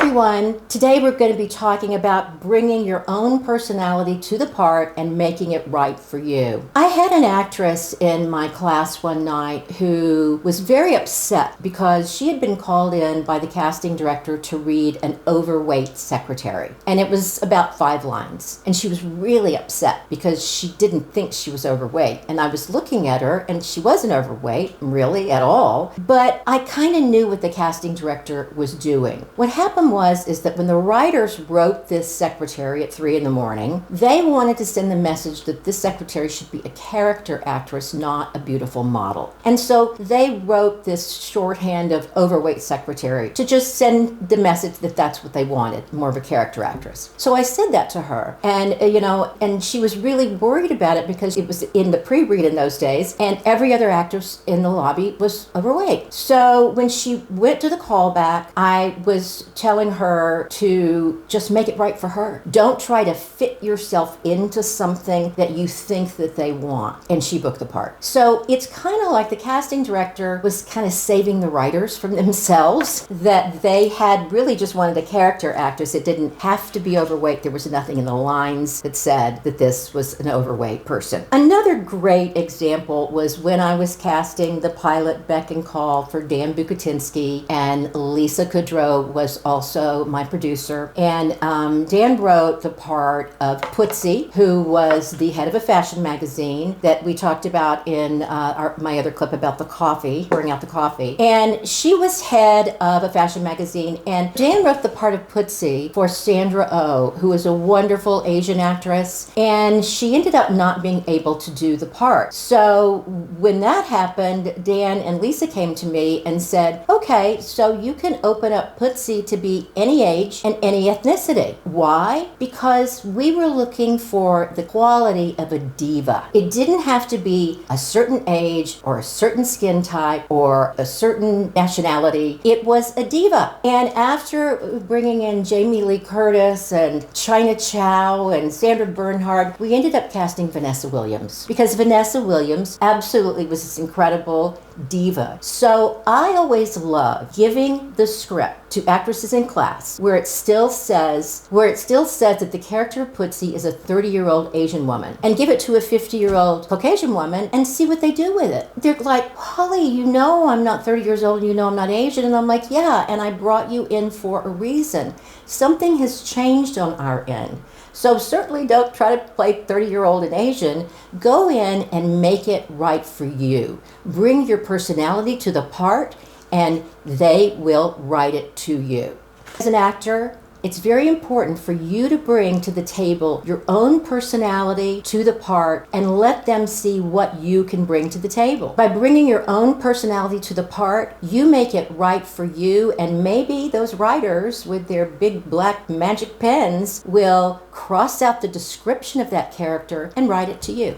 everyone. Today we're going to be talking about bringing your own personality to the part and making it right for you. I had an actress in my class one night who was very upset because she had been called in by the casting director to read an overweight secretary. And it was about 5 lines. And she was really upset because she didn't think she was overweight. And I was looking at her and she wasn't overweight, really, at all. But I kind of knew what the casting director was doing. What happened is that when the writers wrote this secretary at 3 a.m, they wanted to send the message that this secretary should be a character actress, not a beautiful model. And so they wrote this shorthand of overweight secretary to just send the message that that's what they wanted, more of a character actress. So I said that to her, and and she was really worried about it because it was in the pre-read in those days, and every other actress in the lobby was overweight. So when she went to the callback, I was telling her to just make it right for her. Don't try to fit yourself into something that you think that they want. And she booked the part. So it's kind of like the casting director was kind of saving the writers from themselves, that they had really just wanted a character actress. It didn't have to be overweight. There was nothing in the lines that said that this was an overweight person. Another great example was when I was casting the pilot Beck and Call for Dan Bukatinsky, and Lisa Kudrow was also my producer. And Dan wrote the part of Pootsie, who was the head of a fashion magazine that we talked about in my other clip about the coffee, pouring out the coffee. And she was head of a fashion magazine, and Dan wrote the part of Pootsie for Sandra Oh, who is a wonderful Asian actress, and she ended up not being able to do the part. So when that happened, Dan and Lisa came to me and said, okay, so you can open up Pootsie to be any age and any ethnicity. Why? Because we were looking for the quality of a diva. It didn't have to be a certain age or a certain skin type or a certain nationality. It was a diva. And after bringing in Jamie Lee Curtis and China Chow and Sandra Bernhard, we ended up casting Vanessa Williams, because Vanessa Williams absolutely was this incredible diva. So I always love giving the script to actresses in class where it still says that the character of Pootsie is a 30-year-old Asian woman, and give it to a 50-year-old Caucasian woman and see what they do with it. They're like, Holly, I'm not 30 years old, I'm not Asian. And I'm like, yeah, and I brought you in for a reason. Something has changed on our end. So certainly don't try to play 30-year-old and Asian. Go in and make it right for you. Bring your personality to the part, and they will write it to you. As an actor, it's very important for you to bring to the table your own personality to the part and let them see what you can bring to the table. By bringing your own personality to the part, you make it right for you, and maybe those writers with their big black magic pens will cross out the description of that character and write it to you.